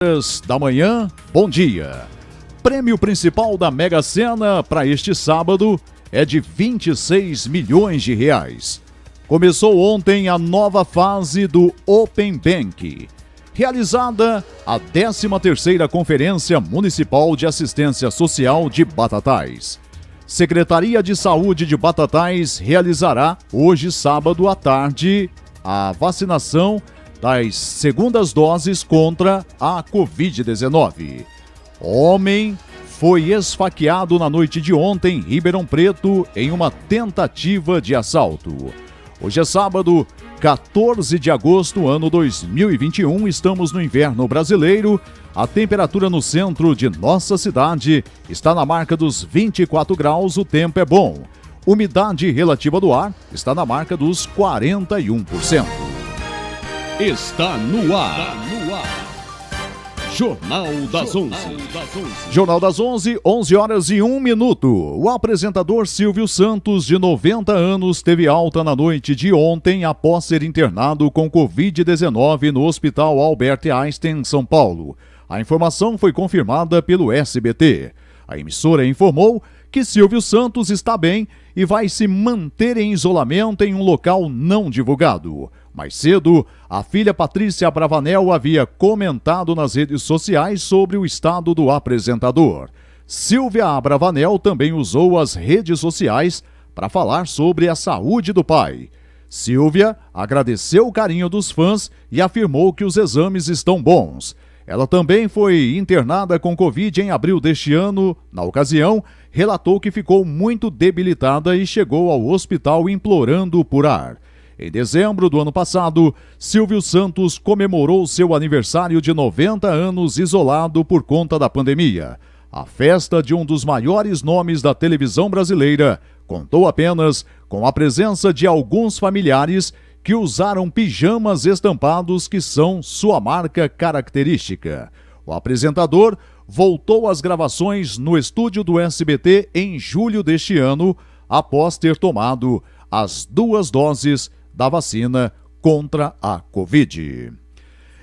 Da manhã, bom dia. Prêmio principal da Mega Sena para este sábado é de 26 milhões de reais. Começou ontem a nova fase do Open Bank, realizada a 13ª Conferência Municipal de Assistência Social de Batatais. Secretaria de Saúde de Batatais realizará hoje, sábado à tarde, a vacinação das segundas doses contra a Covid-19. Homem foi esfaqueado na noite de ontem em Ribeirão Preto em uma tentativa de assalto. Hoje é sábado, 14 de agosto, ano 2021, estamos no inverno brasileiro. A temperatura no centro de nossa cidade está na marca dos 24 graus, o tempo é bom. Umidade relativa do ar está na marca dos 41%. Está no ar. Jornal das 11. Jornal das 11, 11 horas e 1 minuto. O apresentador Silvio Santos, de 90 anos, teve alta na noite de ontem após ser internado com Covid-19 no Hospital Albert Einstein, São Paulo. A informação foi confirmada pelo SBT. A emissora informou que Silvio Santos está bem e vai se manter em isolamento em um local não divulgado. Mais cedo, a filha Patrícia Abravanel havia comentado nas redes sociais sobre o estado do apresentador. Silvia Abravanel também usou as redes sociais para falar sobre a saúde do pai. Silvia agradeceu o carinho dos fãs e afirmou que os exames estão bons. Ela também foi internada com Covid em abril deste ano. Na ocasião, relatou que ficou muito debilitada e chegou ao hospital implorando por ar. Em dezembro do ano passado, Silvio Santos comemorou seu aniversário de 90 anos isolado por conta da pandemia. A festa de um dos maiores nomes da televisão brasileira contou apenas com a presença de alguns familiares que usaram pijamas estampados que são sua marca característica. O apresentador voltou às gravações no estúdio do SBT em julho deste ano, após ter tomado as 2 doses da vacina contra a Covid.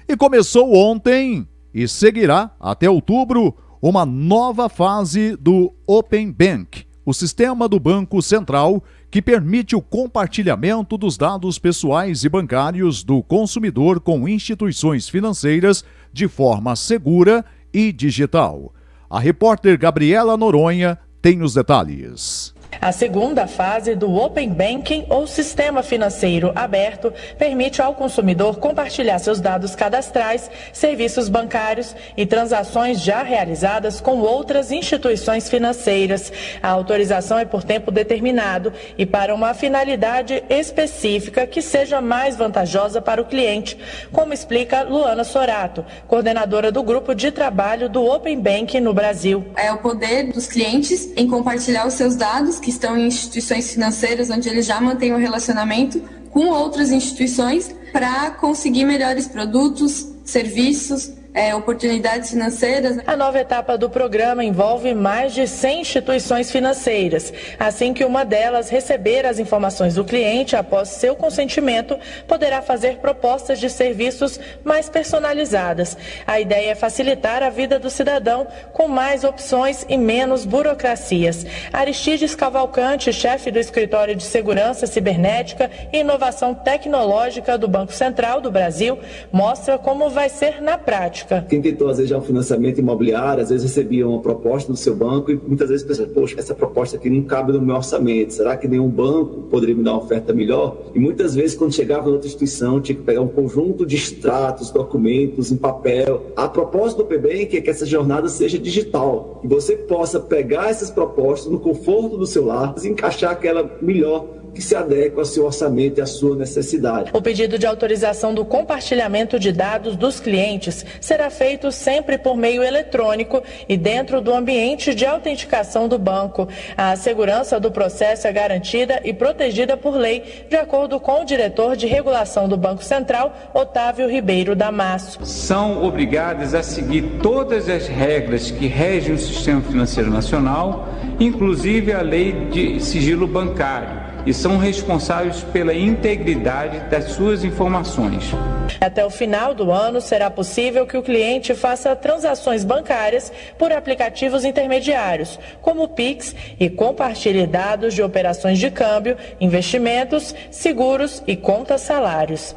E começou ontem e seguirá até outubro uma nova fase do Open Bank, o sistema do Banco Central que permite o compartilhamento dos dados pessoais e bancários do consumidor com instituições financeiras de forma segura e digital. A repórter Gabriela Noronha tem os detalhes. A segunda fase do Open Banking, ou Sistema Financeiro Aberto, permite ao consumidor compartilhar seus dados cadastrais, serviços bancários e transações já realizadas com outras instituições financeiras. A autorização é por tempo determinado e para uma finalidade específica que seja mais vantajosa para o cliente, como explica Luana Sorato, coordenadora do grupo de trabalho do Open Banking no Brasil. É o poder dos clientes em compartilhar os seus dados, que estão em instituições financeiras onde eles já mantêm um relacionamento com outras instituições para conseguir melhores produtos, serviços, oportunidades financeiras. A nova etapa do programa envolve mais de 100 instituições financeiras. Assim que uma delas receber as informações do cliente após seu consentimento, poderá fazer propostas de serviços mais personalizadas. A ideia é facilitar a vida do cidadão com mais opções e menos burocracias. Aristides Cavalcante, chefe do Escritório de Segurança Cibernética e Inovação Tecnológica do Banco Central do Brasil, mostra como vai ser na prática. Quem tentou, às vezes, já um financiamento imobiliário, às vezes recebia uma proposta do seu banco e muitas vezes pensa, poxa, essa proposta aqui não cabe no meu orçamento, será que nenhum banco poderia me dar uma oferta melhor? E muitas vezes, quando chegava em outra instituição, tinha que pegar um conjunto de extratos, documentos em papel. A proposta do Open Bank é que essa jornada seja digital, que você possa pegar essas propostas no conforto do seu lar e encaixar aquela melhor que se adequa ao seu orçamento e à sua necessidade. O pedido de autorização do compartilhamento de dados dos clientes será feito sempre por meio eletrônico e dentro do ambiente de autenticação do banco. A segurança do processo é garantida e protegida por lei, de acordo com o diretor de regulação do Banco Central, Otávio Ribeiro Damasio. São obrigadas a seguir todas as regras que regem o sistema financeiro nacional, inclusive a lei de sigilo bancário, e são responsáveis pela integridade das suas informações. Até o final do ano, será possível que o cliente faça transações bancárias por aplicativos intermediários, como o Pix, e compartilhe dados de operações de câmbio, investimentos, seguros e contas salários.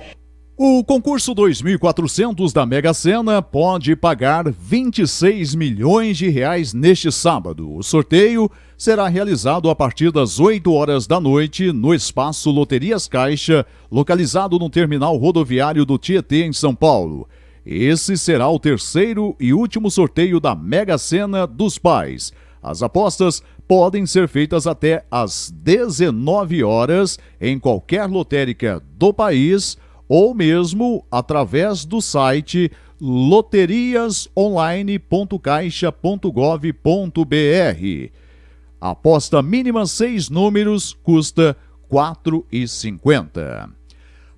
O concurso 2.400 da Mega Sena pode pagar R$26 milhões neste sábado. O sorteio será realizado a partir das 8 horas da noite no espaço Loterias Caixa, localizado no terminal rodoviário do Tietê, em São Paulo. Esse será o terceiro e último sorteio da Mega Sena dos Pais. As apostas podem ser feitas até às 19 horas em qualquer lotérica do país, ou mesmo através do site loteriasonline.caixa.gov.br. A aposta mínima 6 números custa R$ 4,50.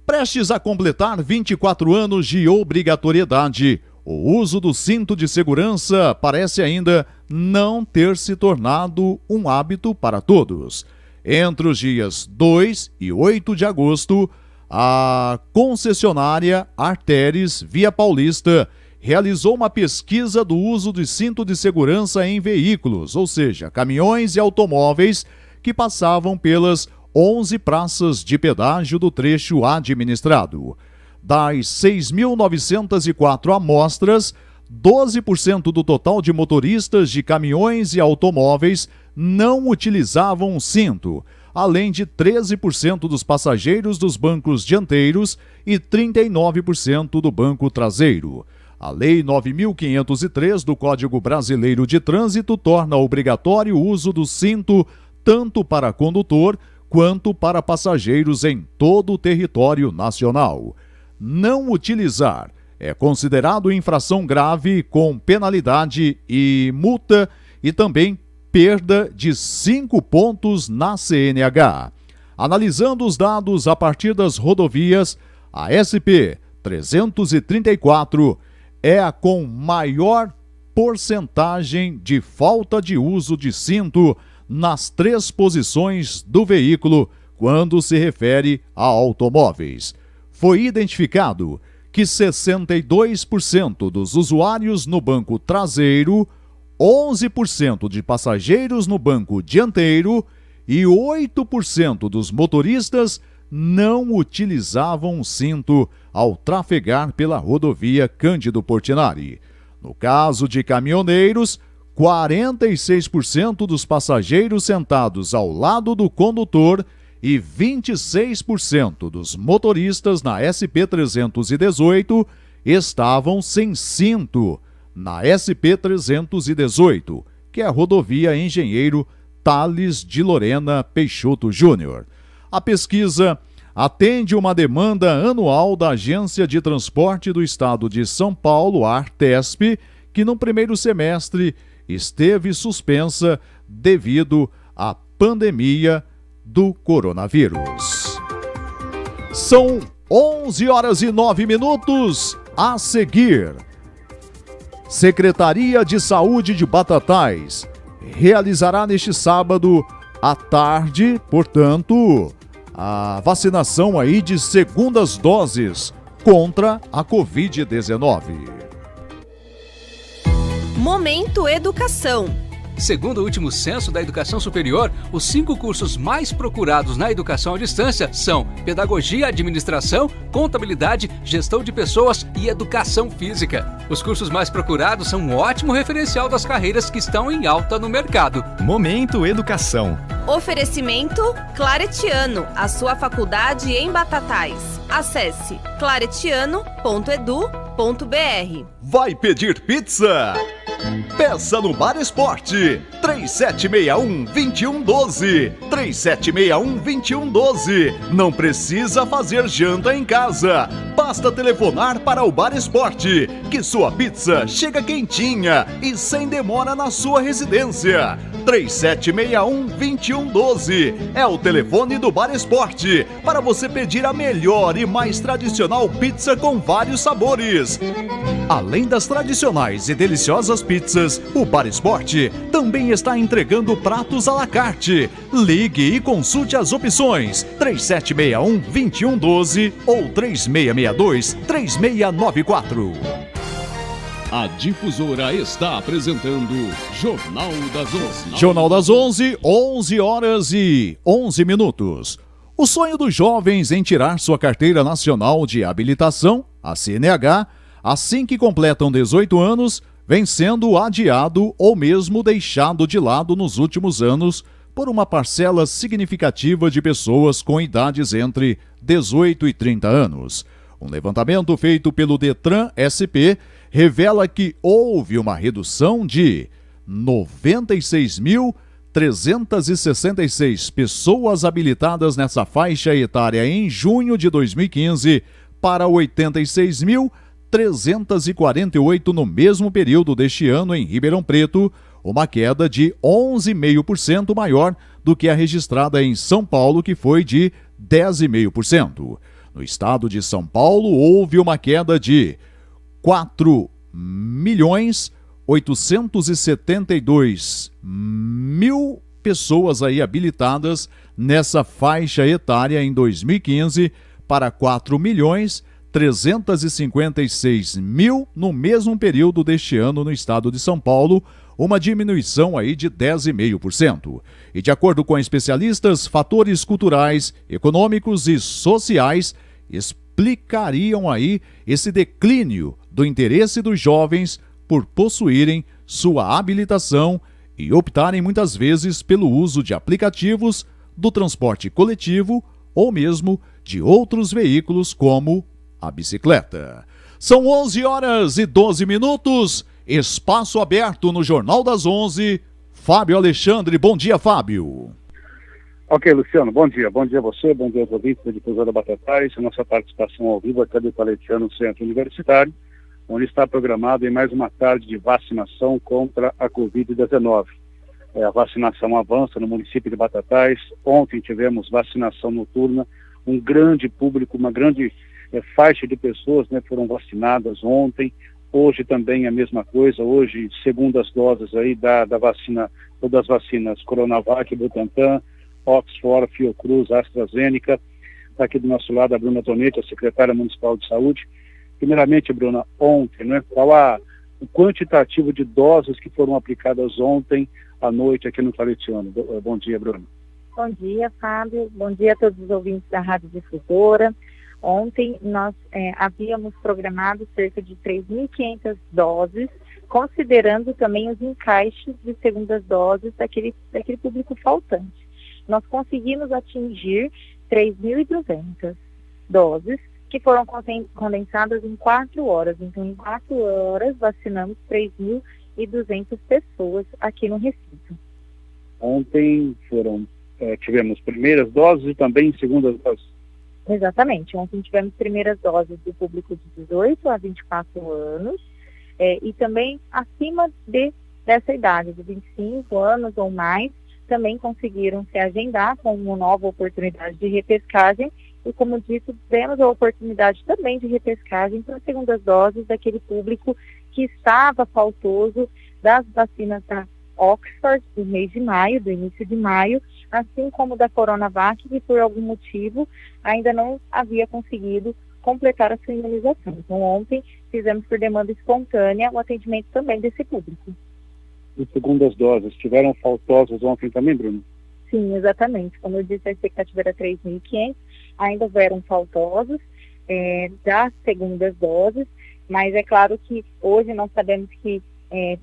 Prestes a completar 24 anos de obrigatoriedade, o uso do cinto de segurança parece ainda não ter se tornado um hábito para todos. Entre os dias 2 e 8 de agosto, a concessionária Arteris Via Paulista realizou uma pesquisa do uso de cinto de segurança em veículos, ou seja, caminhões e automóveis que passavam pelas 11 praças de pedágio do trecho administrado. Das 6.904 amostras, 12% do total de motoristas de caminhões e automóveis não utilizavam o cinto, além de 13% dos passageiros dos bancos dianteiros e 39% do banco traseiro. A Lei 9.503 do Código Brasileiro de Trânsito torna obrigatório o uso do cinto tanto para condutor quanto para passageiros em todo o território nacional. Não utilizar é considerado infração grave com penalidade e multa e também perda de 5 pontos na CNH. Analisando os dados a partir das rodovias, a SP-334 é a com maior porcentagem de falta de uso de cinto nas 3 posições do veículo quando se refere a automóveis. Foi identificado que 62% dos usuários no banco traseiro, 11% de passageiros no banco dianteiro e 8% dos motoristas não utilizavam o cinto ao trafegar pela rodovia Cândido Portinari. No caso de caminhoneiros, 46% dos passageiros sentados ao lado do condutor e 26% dos motoristas na SP-318 estavam sem cinto na SP-318, que é a rodovia Engenheiro Tales de Lorena Peixoto Júnior. A pesquisa atende uma demanda anual da Agência de Transporte do Estado de São Paulo, a Artesp, que no primeiro semestre esteve suspensa devido à pandemia do coronavírus. São 11 horas e 9 minutos. A seguir, Secretaria de Saúde de Batatais realizará neste sábado à tarde, portanto, a vacinação aí de segundas doses contra a Covid-19. Momento Educação. Segundo o último censo da educação superior, os 5 cursos mais procurados na educação à distância são Pedagogia, Administração, Contabilidade, Gestão de Pessoas e Educação Física. Os cursos mais procurados são um ótimo referencial das carreiras que estão em alta no mercado. Momento Educação. Oferecimento Claretiano, a sua faculdade em Batatais. Acesse claretiano.edu.br. Vai pedir pizza? Peça no Bar Esporte, 3761-2112, 3761-2112. Não precisa fazer janta em casa, basta telefonar para o Bar Esporte, que sua pizza chega quentinha e sem demora na sua residência. 3761-2112. É o telefone do Bar Esporte para você pedir a melhor e mais tradicional pizza com vários sabores. Além das tradicionais e deliciosas pizzas, o Bar Esporte também está entregando pratos à la carte. Ligue e consulte as opções 3761-2112 ou 3662-3694. A Difusora está apresentando Jornal das 11. Jornal das 11, 11 horas e 11 minutos. O sonho dos jovens em tirar sua carteira nacional de habilitação, a CNH, assim que completam 18 anos, vem sendo adiado ou mesmo deixado de lado nos últimos anos por uma parcela significativa de pessoas com idades entre 18 e 30 anos. Um levantamento feito pelo Detran SP revela que houve uma redução de 96.366 pessoas habilitadas nessa faixa etária em junho de 2015 para 86.348 no mesmo período deste ano em Ribeirão Preto, uma queda de 11,5% maior do que a registrada em São Paulo, que foi de 10,5%. No estado de São Paulo, houve uma queda de 4.872.000 pessoas aí habilitadas nessa faixa etária em 2015 para 4.356.000 no mesmo período deste ano no estado de São Paulo, uma diminuição aí de 10,5%. E de acordo com especialistas, fatores culturais, econômicos e sociais explicariam aí esse declínio do interesse dos jovens por possuírem sua habilitação e optarem muitas vezes pelo uso de aplicativos, do transporte coletivo ou mesmo de outros veículos como a bicicleta. São 11 horas e 12 minutos, espaço aberto no Jornal das 11. Fábio Alexandre, bom dia, Fábio. Ok, Luciano, bom dia. Bom dia a você, bom dia aos ouvintes da Difusora Batatais, a nossa participação ao vivo aqui do Claretiano Centro Universitário, onde está programado em mais uma tarde de vacinação contra a Covid-19. A vacinação avança no município de Batatais. Ontem tivemos vacinação noturna, um grande público, uma grande faixa de pessoas foram vacinadas ontem. Hoje também a mesma coisa, hoje segundas doses aí da vacina, ou das vacinas Coronavac, Butantan, Oxford, Fiocruz, AstraZeneca. Está aqui do nosso lado a Bruna Tonetti, a secretária municipal de saúde. Primeiramente, Bruna, ontem, qual o quantitativo de doses que foram aplicadas ontem à noite aqui no Claretiano? Bom dia, Bruna. Bom dia, Fábio. Bom dia a todos os ouvintes da Rádio Difusora. Ontem nós havíamos programado cerca de 3.500 doses, considerando também os encaixes de segundas doses daquele público faltante. Nós conseguimos atingir 3.200 doses, que foram condensadas em 4 horas. Então, em 4 horas, vacinamos 3.200 pessoas aqui no recinto. Ontem tivemos primeiras doses e também segundas doses. Exatamente. Ontem tivemos primeiras doses do público de 18 a 24 anos e também acima dessa idade, de 25 anos ou mais, também conseguiram se agendar com uma nova oportunidade de repescagem e, como dito, temos a oportunidade também de repescagem para segundas doses daquele público que estava faltoso das vacinas da Oxford do mês de maio, do início de maio, assim como da Coronavac, que por algum motivo ainda não havia conseguido completar a sua imunização. Então, ontem fizemos por demanda espontânea o atendimento também desse público. E segundas doses tiveram faltosas ontem também, Bruno? Sim, exatamente. Como eu disse, a expectativa era 3.500, ainda houveram faltosos das segundas doses, mas é claro que hoje nós sabemos que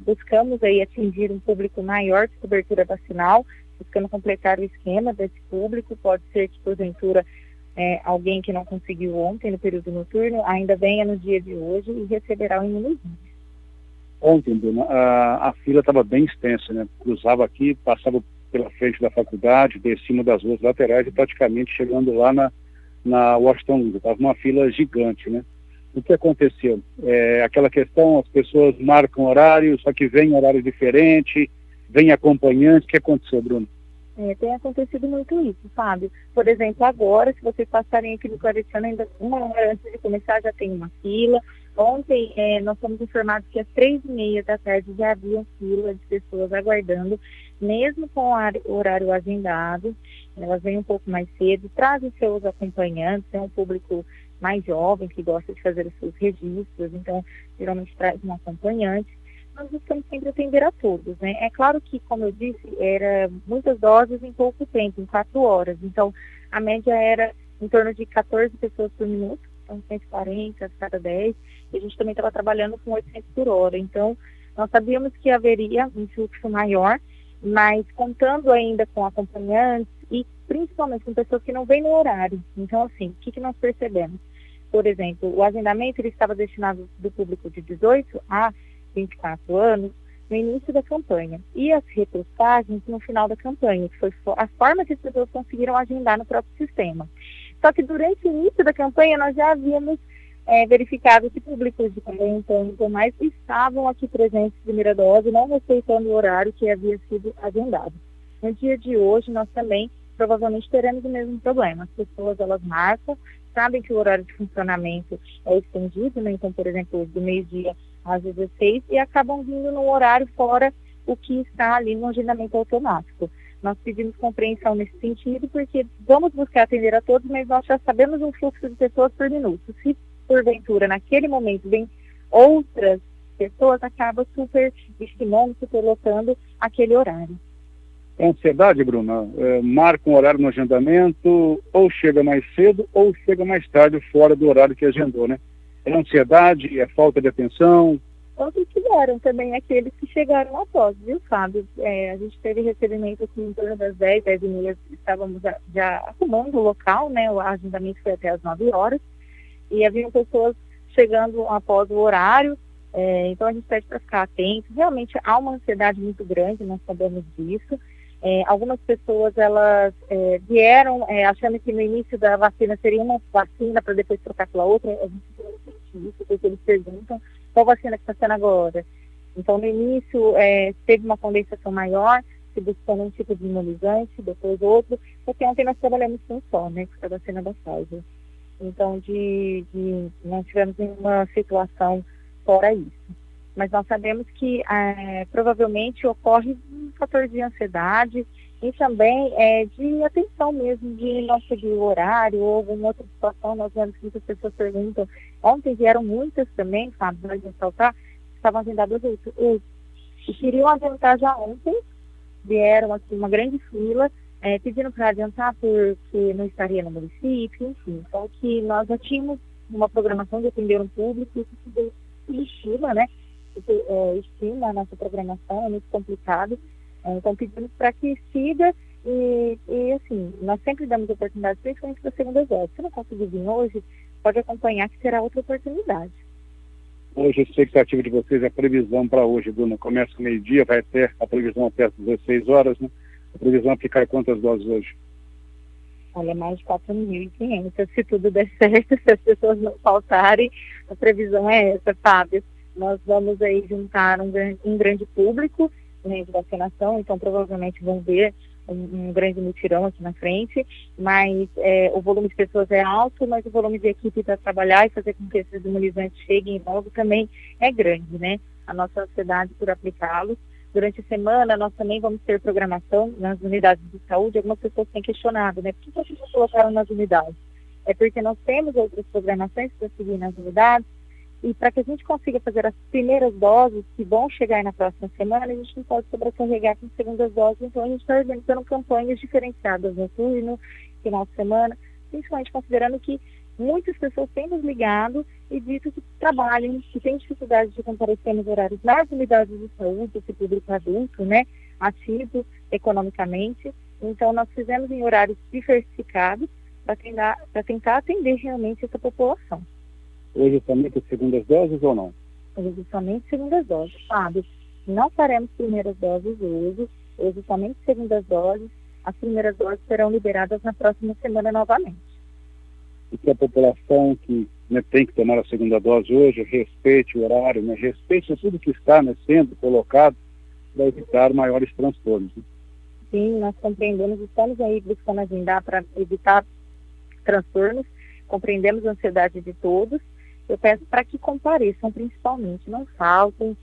buscamos aí atingir um público maior de cobertura vacinal, buscando completar o esquema desse público. Pode ser que, porventura, alguém que não conseguiu ontem no período noturno ainda venha no dia de hoje e receberá o imunizante. Ontem, Bruna, a fila estava bem extensa, Cruzava aqui, passava pela frente da faculdade, descendo das ruas laterais e praticamente chegando lá na Washington Luiz. Estava uma fila gigante, O que aconteceu? Aquela questão, as pessoas marcam horário, só que vem em horário diferente, vem acompanhante? O que aconteceu, Bruno? Tem acontecido muito isso, Fábio. Por exemplo, agora, se vocês passarem aqui no Claretiano, ainda 1 hora antes de começar, já tem uma fila. Ontem, nós fomos informados que às 3h30 da tarde já havia fila de pessoas aguardando, mesmo com o horário agendado. Elas vêm um pouco mais cedo, trazem seus acompanhantes, é um público mais jovem que gosta de fazer os seus registros, então, geralmente traz um acompanhante. Nós buscamos sempre atender a todos, né? É claro que, como eu disse, era muitas doses em pouco tempo, em 4 horas. Então, a média era em torno de 14 pessoas por minuto, então 140 a cada 10. E a gente também estava trabalhando com 800 por hora. Então, nós sabíamos que haveria um fluxo maior, mas contando ainda com acompanhantes e principalmente com pessoas que não vêm no horário. Então, assim, o que nós percebemos? Por exemplo, o agendamento ele estava destinado do público de 18 a 24 anos no início da campanha e as repostagens no final da campanha, que foi a forma que as pessoas conseguiram agendar no próprio sistema. Só que durante o início da campanha nós já havíamos verificado que públicos de 40 anos ou mais estavam aqui presentes de primeira dose, não respeitando o horário que havia sido agendado. No dia de hoje nós também provavelmente teremos o mesmo problema. As pessoas elas marcam, sabem que o horário de funcionamento é estendido, né? Então, por exemplo, do meio-dia às 16 e acabam vindo no horário fora o que está ali no agendamento automático. Nós pedimos compreensão nesse sentido, porque vamos buscar atender a todos, mas nós já sabemos um fluxo de pessoas por minuto. Se, porventura, naquele momento vem outras pessoas, acaba superestimando, superlotando aquele horário. É ansiedade, Bruna? Marca um horário no agendamento, ou chega mais cedo, ou chega mais tarde, fora do horário que agendou, né? É ansiedade, é falta de atenção? Outros tiveram também aqueles que chegaram após, viu, Fábio? A gente teve recebimento aqui em torno das 10h30, estávamos já arrumando o local, né? O agendamento foi até as 9 horas, e haviam pessoas chegando após o horário, então a gente pede para ficar atento. Realmente há uma ansiedade muito grande, nós sabemos disso. Algumas pessoas, elas vieram achando que no início da vacina seria uma vacina para depois trocar pela outra. A gente sente isso, porque eles perguntam qual vacina que está sendo agora. Então, no início, teve uma condensação maior, se buscando um tipo de imunizante, depois outro, porque ontem nós trabalhamos com só, né, com a vacina da Pfizer. Então, não tivemos nenhuma situação fora isso. Mas nós sabemos que provavelmente ocorre um fator de ansiedade e também de atenção mesmo, de não seguir o horário ou alguma outra situação. Nós vemos que muitas pessoas perguntam. Ontem vieram muitas também, sabe, para ressaltar, estavam agendadas e queriam adiantar já ontem. Vieram aqui uma grande fila, pedindo para adiantar porque não estaria no município, enfim. Só que nós já tínhamos uma programação de atender um público, isso se estima, né? Estima a nossa programação, é muito complicado, então pedimos para que siga e assim, nós sempre damos oportunidades, principalmente para a segunda dose. Se não conseguir vir hoje, pode acompanhar que será outra oportunidade. Hoje a expectativa de vocês, a previsão para hoje, Bruna, começa ao meio-dia, vai ter a previsão até às 16 horas, né? A previsão é aplicar quantas doses hoje? Olha, mais de 4.500, se tudo der certo, se as pessoas não faltarem, a previsão é essa, Fábio. Nós vamos aí juntar um grande público, né, de vacinação, então provavelmente vão ver um grande mutirão aqui na frente, mas o volume de pessoas é alto, mas o volume de equipe para trabalhar e fazer com que esses imunizantes cheguem logo também é grande, né? A nossa ansiedade por aplicá-los. Durante a semana, nós também vamos ter programação nas unidades de saúde. Algumas pessoas têm questionado, né? Por que vocês não colocaram nas unidades? É porque nós temos outras programações para seguir nas unidades, e para que a gente consiga fazer as primeiras doses que vão chegar aí na próxima semana, a gente não pode sobrecarregar com segundas doses, então a gente está organizando campanhas diferenciadas no turno, final de semana, principalmente considerando que muitas pessoas têm nos ligado e dito que trabalham, que têm dificuldade de comparecer nos horários nas unidades de saúde, esse público adulto, né, ativo economicamente. Então nós fizemos em horários diversificados para tentar atender realmente essa população. Hoje somente segundas doses ou não? Hoje somente segundas doses, sabe? Não faremos primeiras doses hoje somente segundas doses. As primeiras doses serão liberadas na próxima semana novamente. E que a população que tem que tomar a segunda dose hoje respeite o horário, né? Respeite tudo que está sendo colocado para evitar maiores transtornos. Sim, nós compreendemos, estamos aí buscando agendar para evitar transtornos, compreendemos a ansiedade de todos. Eu peço para que compareçam principalmente, não faltem,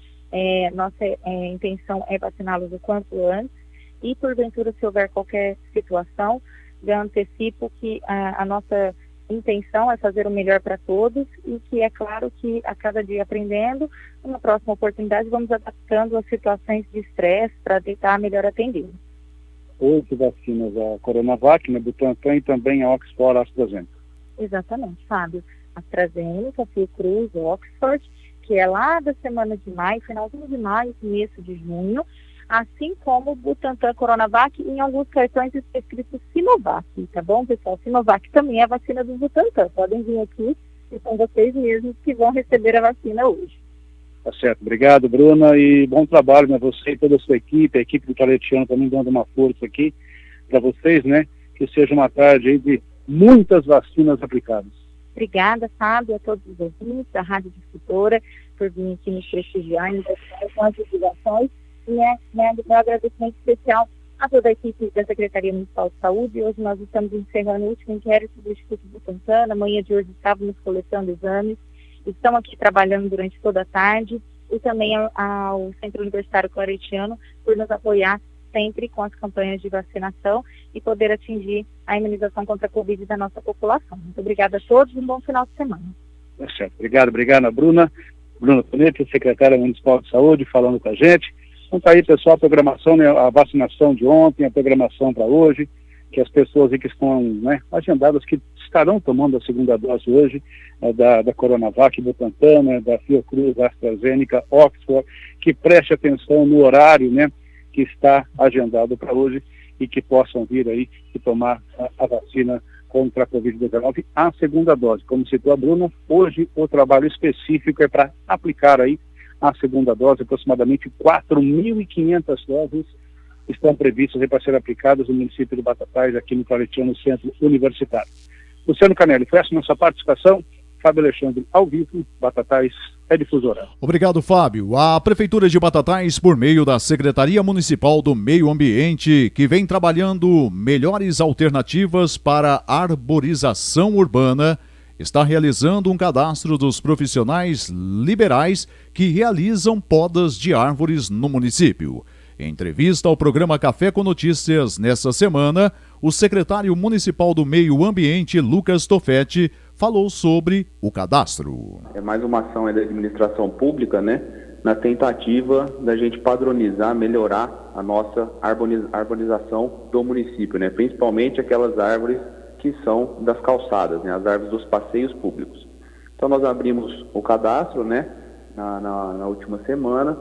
nossa intenção é vaciná-los o quanto antes e, porventura, se houver qualquer situação, já antecipo que a nossa intenção é fazer o melhor para todos e que é claro que a cada dia aprendendo, numa próxima oportunidade vamos adaptando as situações de estresse para tentar melhor atender. 8 vacinas, a Coronavac, a Butantan e também a Oxford AstraZeneca. Exatamente, Fábio. AstraZeneca, Fiocruz, Oxford, que é lá da semana de maio, finalzinho de maio, começo de junho, assim como Butantan, Coronavac, em alguns cartões está escrito Sinovac, tá bom, pessoal? Sinovac também é a vacina do Butantan. Podem vir aqui e são vocês mesmos que vão receber a vacina hoje. Tá certo. Obrigado, Bruna, e bom trabalho, né? Você e toda a sua equipe, a equipe do Claretiano também dando uma força aqui para vocês, né? Que seja uma tarde aí de muitas vacinas aplicadas. Obrigada, Fábio, a todos os ouvintes da Rádio Difusora por vir aqui nos prestigiar e com as divulgações. E meu agradecimento especial a toda a equipe da Secretaria Municipal de Saúde. Hoje nós estamos encerrando o último inquérito do Instituto Butantan. Na manhã de hoje estávamos coletando exames. Estão aqui trabalhando durante toda a tarde e também ao Centro Universitário Claretiano por nos apoiar sempre com as campanhas de vacinação e poder atingir a imunização contra a Covid da nossa população. Muito obrigada a todos e um bom final de semana. Tá certo. Obrigado, Bruna. Bruna Tonetti, secretária municipal de saúde, falando com a gente. Então tá aí, pessoal, a programação, né, a vacinação de ontem, a programação para hoje, que as pessoas aí que estão, né, agendadas, que estarão tomando a segunda dose hoje, da Coronavac, Butantan, né, da Fiocruz, AstraZeneca, Oxford, que preste atenção no horário, né, que está agendado para hoje e que possam vir aí e tomar a vacina contra a Covid-19, a segunda dose. Como citou a Bruna, hoje o trabalho específico é para aplicar aí a segunda dose, aproximadamente 4.500 doses estão previstas para ser aplicadas no município de Batatais, aqui no Claretiano Centro Universitário. Luciano Canelli, foi essa nossa participação. Fábio Alexandre, ao vivo, Batatais é difusora. Obrigado, Fábio. A Prefeitura de Batatais, por meio da Secretaria Municipal do Meio Ambiente, que vem trabalhando melhores alternativas para a arborização urbana, está realizando um cadastro dos profissionais liberais que realizam podas de árvores no município. Em entrevista ao programa Café com Notícias nesta semana, o secretário municipal do Meio Ambiente, Lucas Toffetti, falou sobre o cadastro. É mais uma ação da administração pública, né, na tentativa da gente padronizar, melhorar a nossa arborização do município, né, principalmente aquelas árvores que são das calçadas, né, as árvores dos passeios públicos. Então nós abrimos o cadastro, né, na última semana.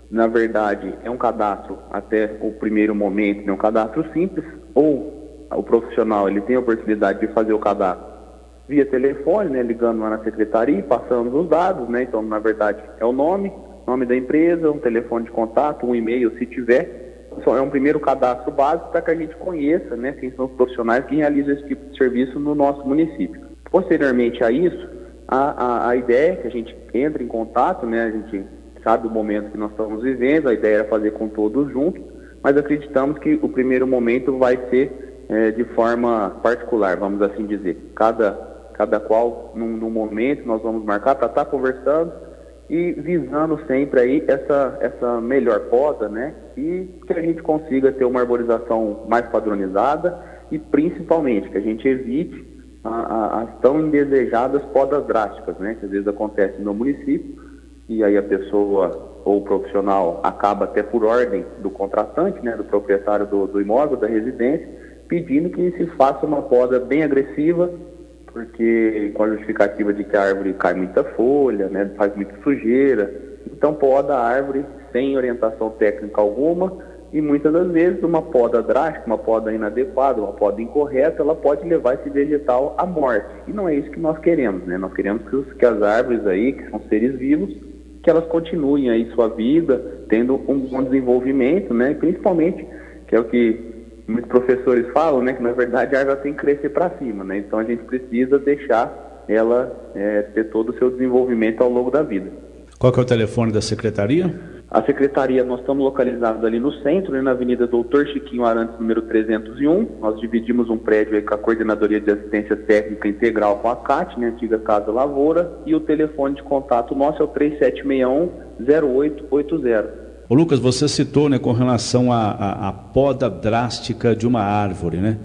Na verdade, é um cadastro, até o primeiro momento, é um cadastro simples, ou o profissional ele tem a oportunidade de fazer o cadastro via telefone, né, ligando lá na secretaria, passando os dados, né, então, na verdade, é o nome da empresa, um telefone de contato, um e-mail, se tiver. Só é um primeiro cadastro básico para que a gente conheça, né, quem são os profissionais que realizam esse tipo de serviço no nosso município. Posteriormente a isso, a ideia é que a gente entre em contato, né, a gente sabe o momento que nós estamos vivendo, a ideia era fazer com todos juntos, mas acreditamos que o primeiro momento vai ser de forma particular, vamos assim dizer. Cada qual, num momento, nós vamos marcar para estar conversando e visando sempre aí essa melhor poda, né? E que a gente consiga ter uma arborização mais padronizada e principalmente que a gente evite as tão indesejadas podas drásticas, né? Que às vezes acontecem no município. E aí a pessoa ou o profissional acaba até por ordem do contratante, né, do proprietário do imóvel, da residência, pedindo que se faça uma poda bem agressiva, porque com a justificativa de que a árvore cai muita folha, né, faz muita sujeira. Então poda a árvore sem orientação técnica alguma e muitas das vezes uma poda drástica, uma poda inadequada, uma poda incorreta, ela pode levar esse vegetal à morte. E não é isso que nós queremos, né? Nós queremos que as árvores aí, que são seres vivos, que elas continuem aí sua vida, tendo um bom desenvolvimento, né? Principalmente, que é o que muitos professores falam, né? Que na verdade a árvore tem que crescer para cima, né? Então a gente precisa deixar ela ter todo o seu desenvolvimento ao longo da vida. Qual que é o telefone da secretaria? A secretaria, nós estamos localizados ali no centro, né, na Avenida Doutor Chiquinho Arantes, número 301. Nós dividimos um prédio aí com a Coordenadoria de Assistência Técnica Integral com a CAT, né, antiga Casa Lavoura, e o telefone de contato nosso é o 3761-0880. Ô Lucas, você citou, né, com relação à poda drástica de uma árvore, né?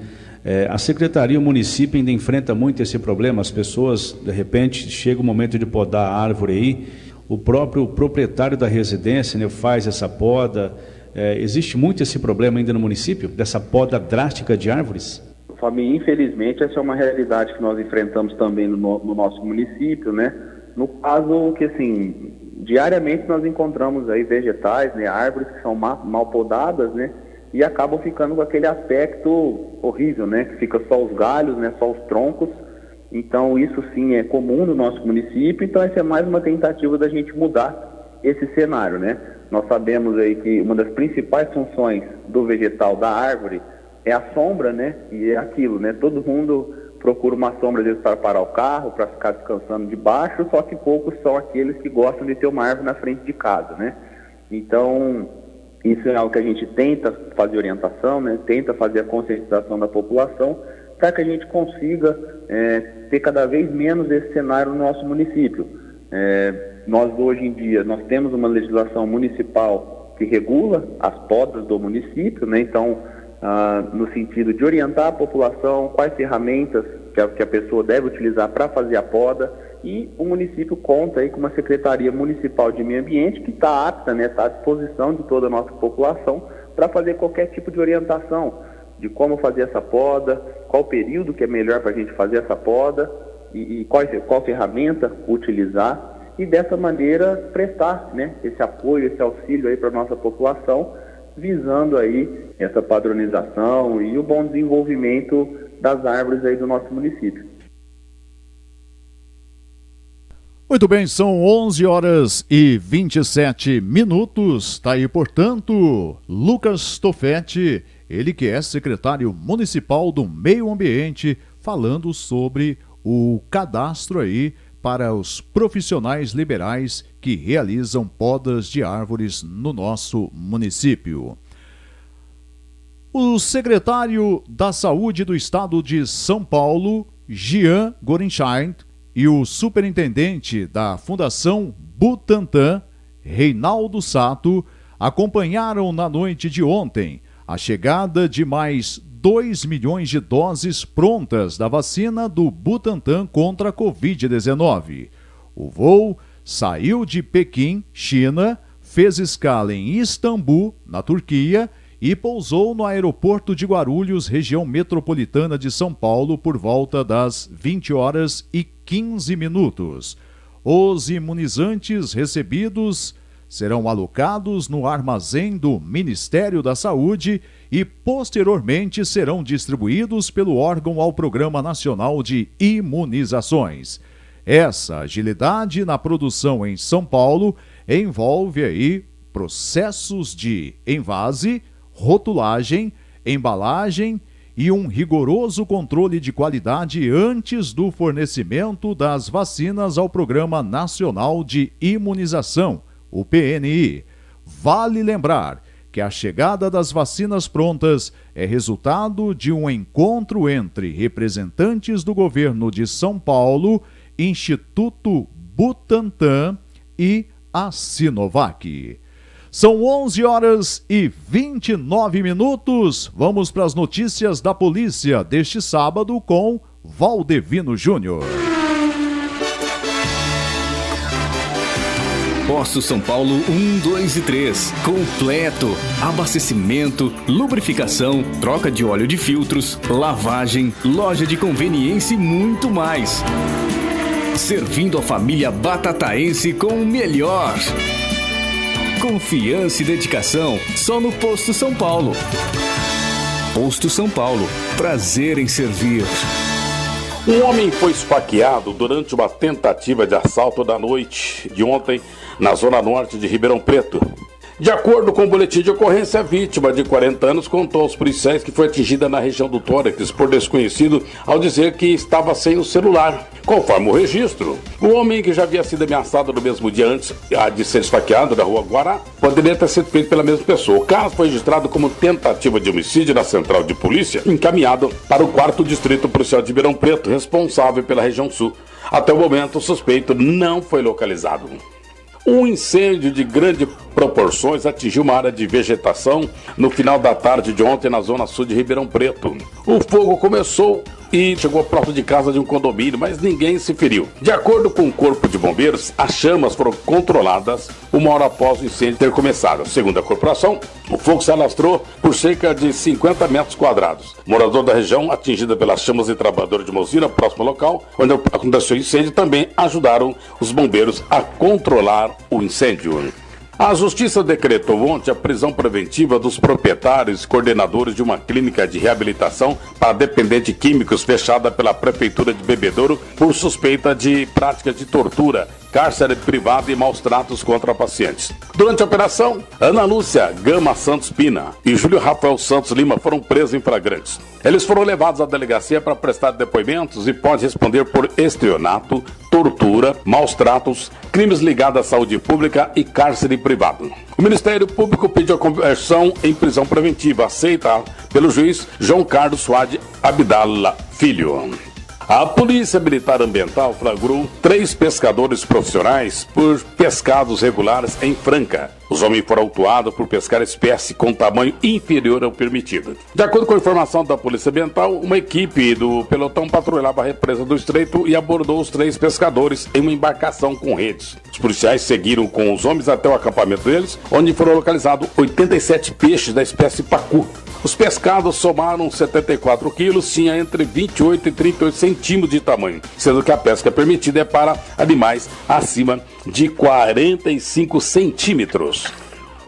A secretaria, o município ainda enfrenta muito esse problema. As pessoas, de repente, chega o momento de podar a árvore aí, o próprio proprietário da residência, né, faz essa poda. Existe muito esse problema ainda no município, dessa poda drástica de árvores? Fábio, infelizmente, essa é uma realidade que nós enfrentamos também no nosso município, né? No caso que, assim, diariamente nós encontramos aí vegetais, né, árvores que são mal podadas, né, e acabam ficando com aquele aspecto horrível, né, que fica só os galhos, né, só os troncos. Então isso sim é comum no nosso município, então essa é mais uma tentativa da gente mudar esse cenário, né. Nós sabemos aí que uma das principais funções do vegetal, da árvore, é a sombra, né, e é aquilo, né, todo mundo procura uma sombra, às vezes, para parar o carro, para ficar descansando debaixo, só que poucos são aqueles que gostam de ter uma árvore na frente de casa, né? Então, isso é algo que a gente tenta fazer orientação, né? Tenta fazer a conscientização da população, para que a gente consiga ter cada vez menos esse cenário no nosso município. Nós, hoje em dia, nós temos uma legislação municipal que regula as podas do município, né? Então, no sentido de orientar a população quais ferramentas que a pessoa deve utilizar para fazer a poda, e o município conta aí com uma Secretaria Municipal de Meio Ambiente que está apta, né, está à disposição de toda a nossa população para fazer qualquer tipo de orientação de como fazer essa poda, qual período que é melhor para a gente fazer essa poda e qual ferramenta utilizar, e dessa maneira prestar, né, esse apoio, esse auxílio aí para a nossa população, visando aí essa padronização e o bom desenvolvimento das árvores aí do nosso município. Muito bem, são 11h27. Tá aí, portanto, Lucas Tofetti, ele que é secretário municipal do Meio Ambiente, falando sobre o cadastro aí para os profissionais liberais que realizam podas de árvores no nosso município. O secretário da Saúde do Estado de São Paulo, Jean Gorenstein, e o superintendente da Fundação Butantan, Reinaldo Sato, acompanharam na noite de ontem a chegada de mais 2 milhões de doses prontas da vacina do Butantan contra a Covid-19. O voo saiu de Pequim, China, fez escala em Istambul, na Turquia, e pousou no aeroporto de Guarulhos, região metropolitana de São Paulo, por volta das 20h15. Os imunizantes recebidos serão alocados no armazém do Ministério da Saúde e, posteriormente, serão distribuídos pelo órgão ao Programa Nacional de Imunizações. Essa agilidade na produção em São Paulo envolve aí processos de envase, rotulagem, embalagem e um rigoroso controle de qualidade antes do fornecimento das vacinas ao Programa Nacional de Imunização, o PNI. Vale lembrar que a chegada das vacinas prontas é resultado de um encontro entre representantes do governo de São Paulo, Instituto Butantan e a Sinovac. São 11h29. Vamos para as notícias da polícia deste sábado com Valdevino Júnior. Posto São Paulo 1, 2 e 3. Completo. Abastecimento, lubrificação, troca de óleo de filtros, lavagem, loja de conveniência e muito mais. Servindo a família batataense com o melhor. Confiança e dedicação só no Posto São Paulo. Posto São Paulo. Prazer em servir. Um homem foi esfaqueado durante uma tentativa de assalto da noite de ontem na zona norte de Ribeirão Preto. De acordo com o boletim de ocorrência, a vítima de 40 anos contou aos policiais que foi atingida na região do tórax por desconhecido ao dizer que estava sem o celular. Conforme o registro, o homem, que já havia sido ameaçado no mesmo dia antes de ser esfaqueado na rua Guará, poderia ter sido feito pela mesma pessoa. O caso foi registrado como tentativa de homicídio na central de polícia, encaminhado para o 4º Distrito Policial de Ribeirão Preto, responsável pela região sul. Até o momento, o suspeito não foi localizado. Um incêndio de grandes proporções atingiu uma área de vegetação no final da tarde de ontem na zona sul de Ribeirão Preto. O fogo começou e chegou próximo de casa de um condomínio, mas ninguém se feriu. De acordo com o Corpo de Bombeiros, as chamas foram controladas 1 hora após o incêndio ter começado. Segundo a corporação, o fogo se alastrou por cerca de 50 metros quadrados. Morador da região, atingida pelas chamas e trabalhador de uma usina próximo ao local onde aconteceu o incêndio, também ajudaram os bombeiros a controlar o incêndio. A Justiça decretou ontem a prisão preventiva dos proprietários e coordenadores de uma clínica de reabilitação para dependentes químicos fechada pela Prefeitura de Bebedouro por suspeita de práticas de tortura, cárcere privado e maus tratos contra pacientes. Durante a operação, Ana Lúcia Gama Santos Pina e Júlio Rafael Santos Lima foram presos em flagrantes. Eles foram levados à delegacia para prestar depoimentos e podem responder por estelionato, tortura, maus tratos, crimes ligados à saúde pública e cárcere privado. O Ministério Público pediu a conversão em prisão preventiva, aceita pelo juiz João Carlos Suade Abdala Filho. A Polícia Militar Ambiental flagrou 3 pescadores profissionais por pescados regulares em Franca. Os homens foram autuados por pescar espécie com tamanho inferior ao permitido. De acordo com a informação da Polícia Ambiental, uma equipe do pelotão patrulhava a represa do Estreito e abordou os 3 pescadores em uma embarcação com redes. Os policiais seguiram com os homens até o acampamento deles, onde foram localizados 87 peixes da espécie pacu. Os pescados somaram 74 quilos, tinha entre 28 e 38 centímetros de tamanho, sendo que a pesca permitida é para animais acima de 45 centímetros.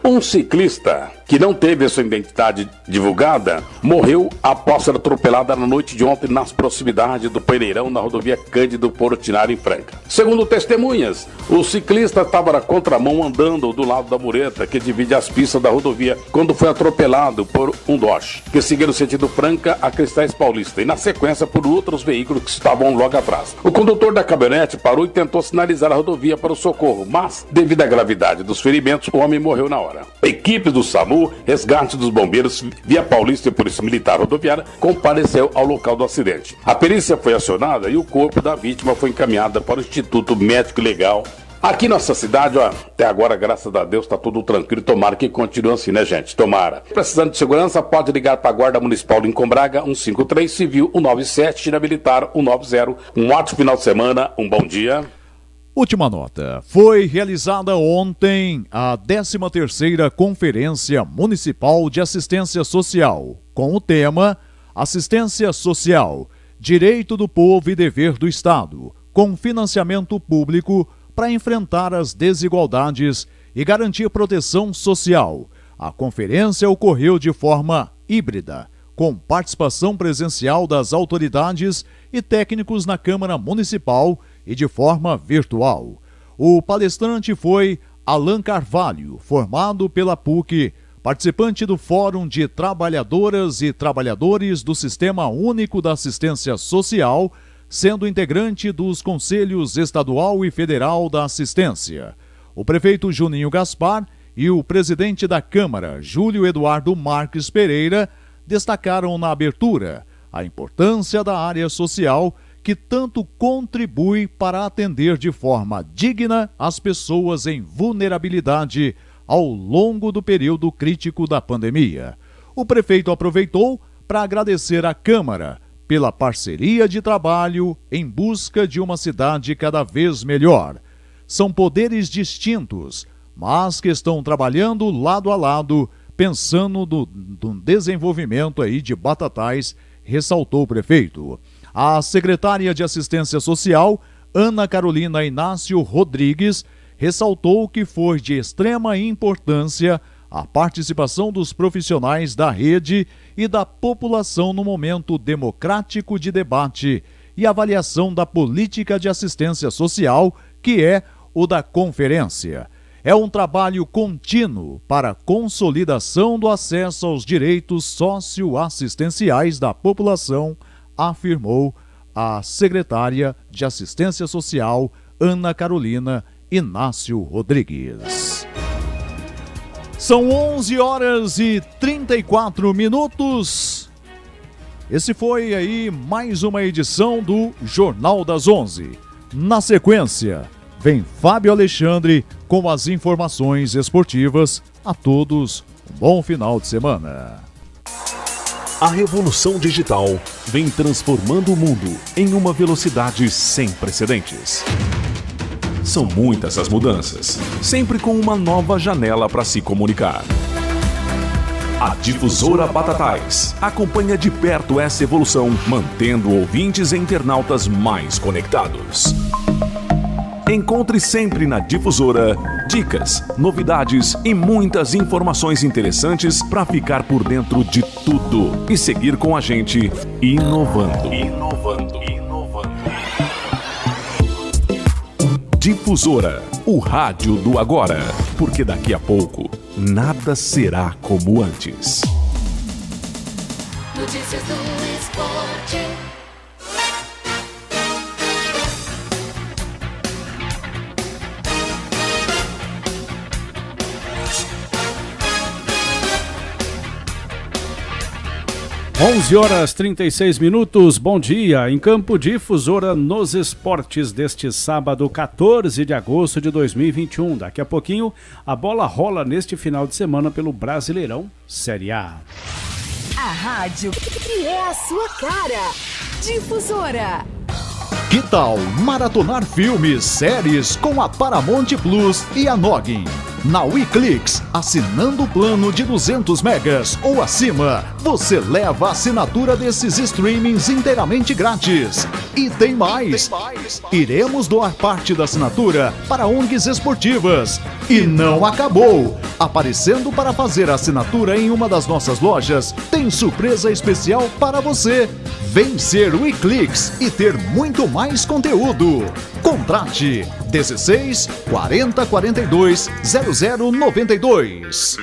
Um ciclista que não teve a sua identidade divulgada morreu após ser atropelada na noite de ontem nas proximidades do Peneirão, na rodovia Cândido Portinari, em Franca. Segundo testemunhas, o ciclista estava na contramão andando do lado da mureta que divide as pistas da rodovia quando foi atropelado por um Dodge, que seguia no sentido Franca a Cristais Paulista e na sequência por outros veículos que estavam logo atrás. O condutor da caminhonete parou e tentou sinalizar a rodovia para o socorro, mas devido à gravidade dos ferimentos, o homem morreu na hora. Equipes do SAMU, Resgate dos Bombeiros, Via Paulista e Polícia Militar Rodoviária compareceu ao local do acidente. A perícia foi acionada e o corpo da vítima foi encaminhado para o Instituto Médico Legal. Aqui na nossa cidade, até agora, graças a Deus, está tudo tranquilo. Tomara que continue assim, né, gente? Tomara. Precisando de segurança, pode ligar para a Guarda Municipal de Combraga, 153, Civil, 197, Tira Militar, 190. Um ótimo final de semana, um bom dia. Última nota. Foi realizada ontem a 13ª Conferência Municipal de Assistência Social, com o tema Assistência Social, Direito do Povo e Dever do Estado, com financiamento público para enfrentar as desigualdades e garantir proteção social. A conferência ocorreu de forma híbrida, com participação presencial das autoridades e técnicos na Câmara Municipal e de forma virtual. O palestrante foi Alan Carvalho, formado pela PUC, participante do Fórum de Trabalhadoras e Trabalhadores do Sistema Único da Assistência Social, sendo integrante dos Conselhos Estadual e Federal da Assistência. O prefeito Juninho Gaspar e o presidente da Câmara, Júlio Eduardo Marques Pereira, destacaram na abertura a importância da área social que tanto contribui para atender de forma digna as pessoas em vulnerabilidade ao longo do período crítico da pandemia. O prefeito aproveitou para agradecer à Câmara pela parceria de trabalho em busca de uma cidade cada vez melhor. São poderes distintos, mas que estão trabalhando lado a lado, pensando no desenvolvimento aí de Batatais, ressaltou o prefeito. A secretária de Assistência Social, Ana Carolina Inácio Rodrigues, ressaltou que foi de extrema importância a participação dos profissionais da rede e da população no momento democrático de debate e avaliação da política de assistência social, que é o da conferência. é um trabalho contínuo para a consolidação do acesso aos direitos socioassistenciais da população, afirmou a secretária de Assistência Social, Ana Carolina Inácio Rodrigues. São 11 horas e 34 minutos. Esse foi aí mais uma edição do Jornal das 11. Na sequência, vem Fábio Alexandre com as informações esportivas. A todos, um bom final de semana. A revolução digital vem transformando o mundo em uma velocidade sem precedentes. São muitas as mudanças, sempre com uma nova janela para se comunicar. A Difusora Batatais acompanha de perto essa evolução, mantendo ouvintes e internautas mais conectados. Encontre sempre na Difusora dicas, novidades e muitas informações interessantes para ficar por dentro de tudo e seguir com a gente inovando. Difusora, o rádio do agora, porque daqui a pouco nada será como antes. Notícias do esporte. Onze horas 36 minutos, bom dia, em Campo Difusora nos esportes deste sábado 14 de agosto de 2021. Daqui a pouquinho a bola rola neste final de semana pelo Brasileirão Série A. A rádio que é a sua cara, Difusora. Que tal maratonar filmes, séries com a Paramount Plus e a Noggin? Na WeClix, assinando o plano de 200 megas ou acima, você leva a assinatura desses streamings inteiramente grátis. E tem mais! Iremos doar parte da assinatura para ONGs esportivas. E não acabou! Aparecendo para fazer a assinatura em uma das nossas lojas, tem surpresa especial para você. Vem ser WeClix e ter muito mais conteúdo. Contrate 16 40 42 0092.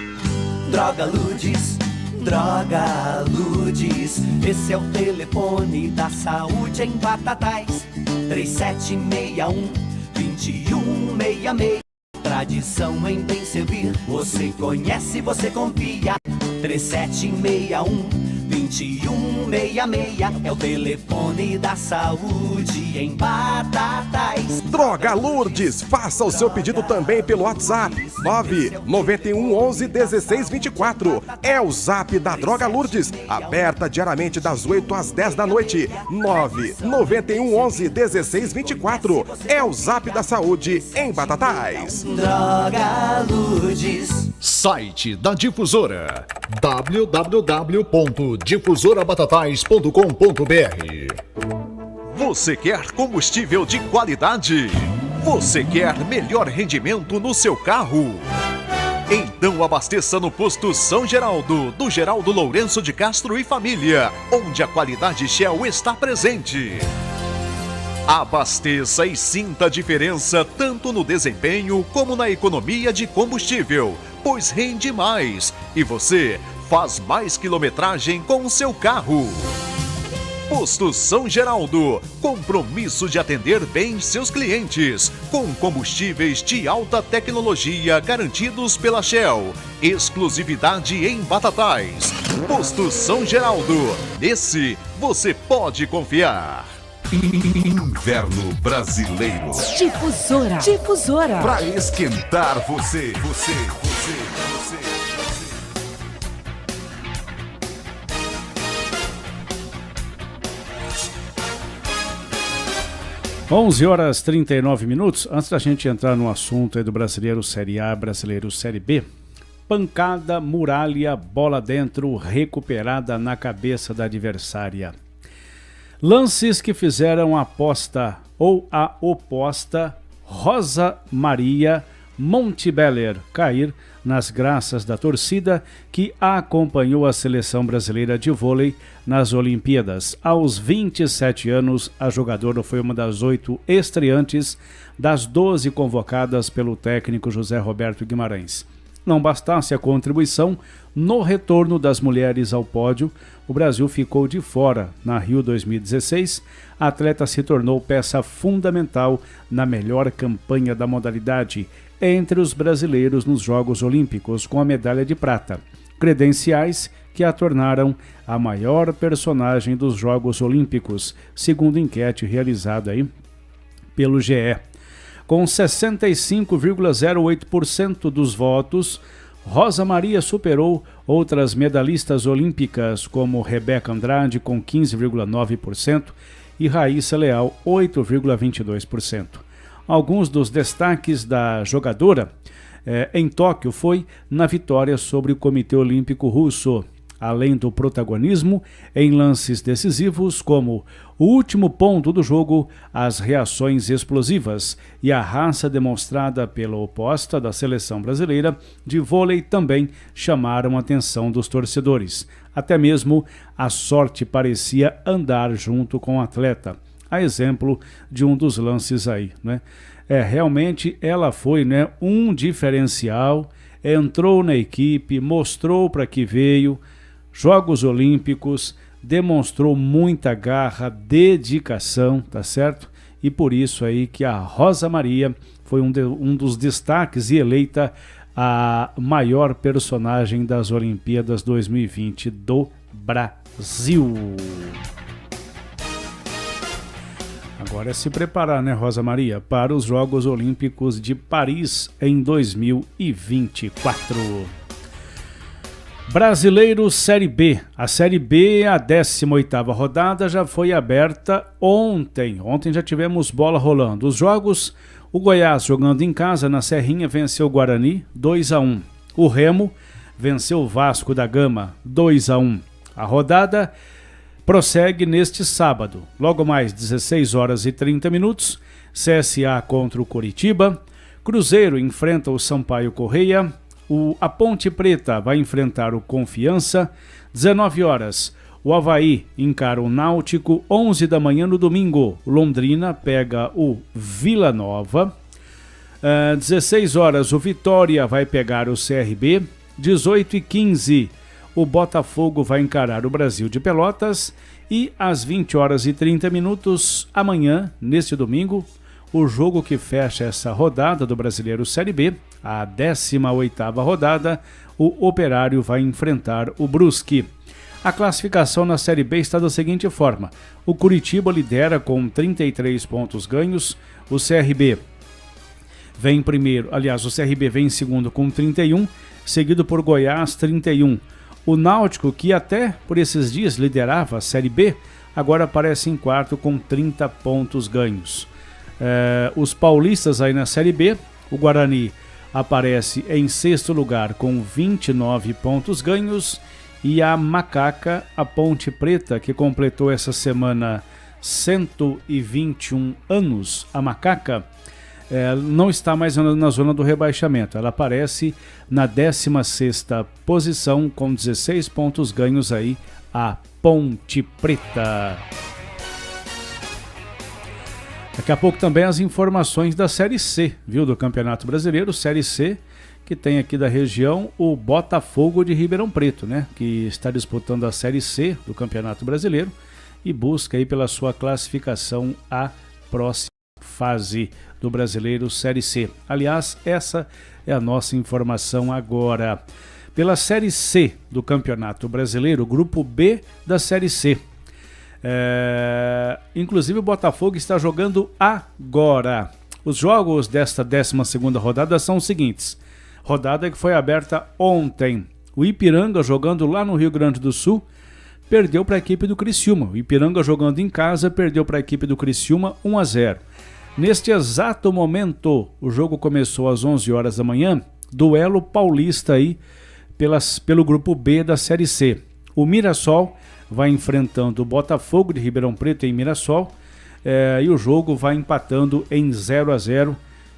Droga Ludes, Droga Ludes, esse é o telefone da saúde em Batatais. 3761-2166. Tradição em bem servir, você conhece, você confia. 3761-2166 é o telefone da saúde em Batatais. Droga Lourdes, faça o seu pedido também pelo WhatsApp 991111624. É o zap da Droga Lourdes, aberta diariamente das 8 às 10 da noite. 991111624. É o zap da saúde em Batatais. Droga Lourdes. Site da Difusora: www.difusorabatatais.com.br. Você quer combustível de qualidade? Você quer melhor rendimento no seu carro? Então abasteça no posto São Geraldo, do Geraldo Lourenço de Castro e Família, onde a qualidade Shell está presente. Abasteça e sinta a diferença tanto no desempenho como na economia de combustível, pois rende mais e você faz mais quilometragem com o seu carro. Posto São Geraldo, compromisso de atender bem seus clientes, com combustíveis de alta tecnologia garantidos pela Shell. Exclusividade em Batatais. Posto São Geraldo, nesse você pode confiar. Inverno brasileiro. Difusora. Difusora. Pra esquentar você. 11 horas 39 minutos. Antes da gente entrar no assunto aí do Brasileiro Série A, Brasileiro Série B, pancada, muralha, bola dentro, recuperada na cabeça da adversária. Lances que fizeram a aposta ou a oposta. Rosa Maria Montebello cair nas graças da torcida que acompanhou a seleção brasileira de vôlei nas Olimpíadas. Aos 27 anos, a jogadora foi uma das 8 estreantes das 12 convocadas pelo técnico José Roberto Guimarães. Não bastasse a contribuição, no retorno das mulheres ao pódio, o Brasil ficou de fora. Na Rio 2016, a atleta se tornou peça fundamental na melhor campanha da modalidade entre os brasileiros nos Jogos Olímpicos, com a medalha de prata. Credenciais que a tornaram a maior personagem dos Jogos Olímpicos, segundo enquete realizada aí pelo GE. Com 65,08% dos votos, Rosa Maria superou outras medalhistas olímpicas, como Rebeca Andrade, com 15,9%, e Raíssa Leal, 8,22%. Alguns dos destaques da jogadora em Tóquio foi na vitória sobre o Comitê Olímpico Russo, além do protagonismo em lances decisivos como o último ponto do jogo, as reações explosivas e a raça demonstrada pela oposta da seleção brasileira de vôlei também chamaram a atenção dos torcedores. Até mesmo a sorte parecia andar junto com o atleta, a exemplo de um dos lances aí, né? Realmente ela foi, né, um diferencial, entrou na equipe, mostrou para que veio, Jogos Olímpicos, demonstrou muita garra, dedicação, tá certo? E por isso aí que a Rosa Maria foi um dos destaques e eleita a maior personagem das Olimpíadas 2020 do Brasil. Agora é se preparar, né, Rosa Maria, para os Jogos Olímpicos de Paris em 2024. Brasileiro Série B. A Série B, a 18ª rodada, já foi aberta ontem. Ontem já tivemos bola rolando. Os jogos, o Goiás jogando em casa na Serrinha venceu o Guarani 2-1. O Remo venceu o Vasco da Gama 2-1. A rodada prossegue neste sábado. Logo mais 16h30, CSA contra o Coritiba. Cruzeiro enfrenta o Sampaio Correia. A Ponte Preta vai enfrentar o Confiança. 19h, o Avaí encara o Náutico. 11 da manhã no domingo, Londrina pega o Vila Nova. 16h, o Vitória vai pegar o CRB. 18h15, o Botafogo vai encarar o Brasil de Pelotas. E às 20h30, amanhã, neste domingo, o jogo que fecha essa rodada do Brasileiro Série B, a 18ª rodada, o Operário vai enfrentar o Brusque. A classificação na Série B está da seguinte forma: o Curitiba lidera com 33 pontos ganhos, o CRB vem primeiro, aliás, o CRB vem em segundo com 31, seguido por Goiás, 31. O Náutico, que até por esses dias liderava a Série B, agora aparece em quarto com 30 pontos ganhos. Os paulistas aí na Série B, o Guarani aparece em sexto lugar com 29 pontos ganhos, e a Macaca, a Ponte Preta, que completou essa semana 121 anos, a Macaca, não está mais na zona do rebaixamento. Ela aparece na 16ª posição com 16 pontos ganhos aí, a Ponte Preta. Daqui a pouco também as informações da Série C, viu, do Campeonato Brasileiro, Série C, que tem aqui da região o Botafogo de Ribeirão Preto, né, que está disputando a Série C do Campeonato Brasileiro e busca aí pela sua classificação à próxima fase do Brasileiro Série C. Aliás, essa é a nossa informação agora. Pela Série C do Campeonato Brasileiro, Grupo B da Série C. Inclusive o Botafogo está jogando agora. Os jogos desta 12ª rodada são os seguintes. Rodada que foi aberta ontem. O Ipiranga, jogando lá no Rio Grande do Sul, perdeu para a equipe do Criciúma. O Ipiranga, jogando em casa, perdeu para a equipe do Criciúma 1-0. Neste exato momento, o jogo começou às 11h da manhã, duelo paulista aí pelo Grupo B da Série C. O Mirassol vai enfrentando o Botafogo de Ribeirão Preto em Mirassol, e o jogo vai empatando em 0-0,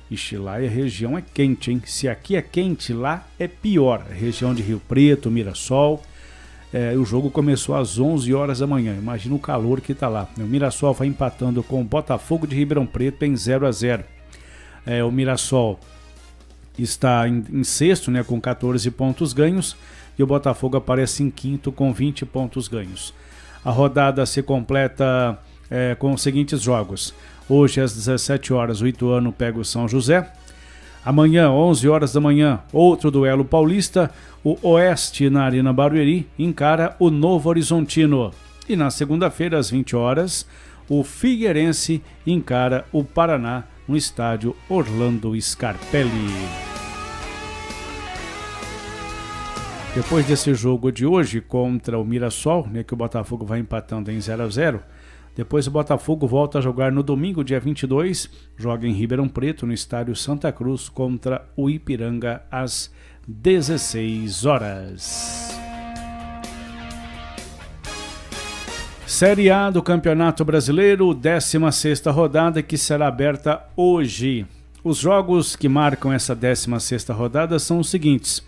Ixi, lá a região é quente, hein? Se aqui é quente, lá é pior. A região de Rio Preto, Mirassol. O jogo começou às 11 horas da manhã. Imagina o calor que está lá. O Mirassol vai empatando com o Botafogo de Ribeirão Preto em 0-0. O Mirassol está em sexto, né, com 14 pontos ganhos. E o Botafogo aparece em quinto com 20 pontos ganhos. A rodada se completa com os seguintes jogos. Hoje, às 17 horas, o Ituano pega o São José. Amanhã, 11 horas da manhã, outro duelo paulista. O Oeste, na Arena Barueri, encara o Novo Horizontino. E na segunda-feira, às 20 horas, o Figueirense encara o Paraná no estádio Orlando Scarpelli. Depois desse jogo de hoje contra o Mirassol, né, que o Botafogo vai empatando em 0-0, depois o Botafogo volta a jogar no domingo, dia 22, joga em Ribeirão Preto, no estádio Santa Cruz, contra o Ipiranga, às 16 horas. Série A do Campeonato Brasileiro, 16ª rodada, que será aberta hoje. Os jogos que marcam essa 16ª rodada são os seguintes.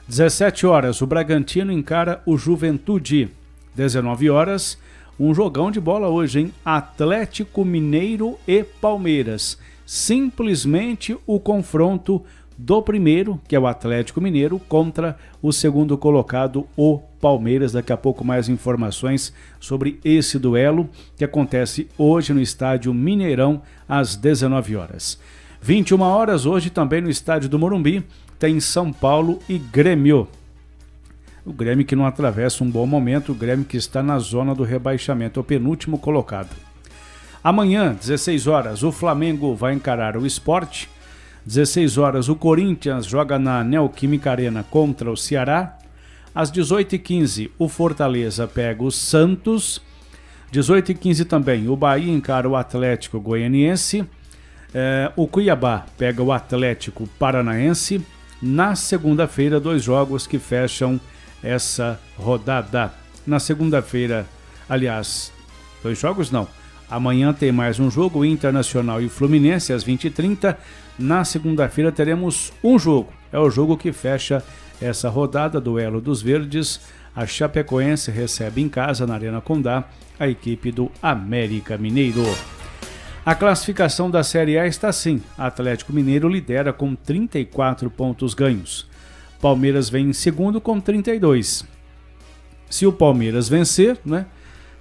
17 horas, o Bragantino encara o Juventude. 19 horas, um jogão de bola hoje, hein? Atlético Mineiro e Palmeiras. Simplesmente o confronto do primeiro, que é o Atlético Mineiro, contra o segundo colocado, o Palmeiras. Daqui a pouco mais informações sobre esse duelo que acontece hoje no estádio Mineirão às 19 horas. 21 horas, hoje também no estádio do Morumbi, tem São Paulo e Grêmio. O Grêmio que não atravessa um bom momento, o Grêmio que está na zona do rebaixamento, é o penúltimo colocado. Amanhã, 16 horas, o Flamengo vai encarar o Sport. 16 horas, o Corinthians joga na Neoquímica Arena contra o Ceará. Às 18h15, o Fortaleza pega o Santos. 18h15 também, o Bahia encara o Atlético Goianiense. O Cuiabá pega o Atlético Paranaense. Na segunda-feira, 2 jogos que fecham essa rodada. Na segunda-feira, aliás, 2 jogos não. Amanhã tem mais um jogo, o Internacional e o Fluminense, às 20h30. Na segunda-feira teremos um jogo. É o jogo que fecha essa rodada, duelo dos verdes. A Chapecoense recebe em casa, na Arena Condá, a equipe do América Mineiro. A classificação da Série A está assim. Atlético Mineiro lidera com 34 pontos ganhos. Palmeiras vem em segundo com 32. Se o Palmeiras vencer, né,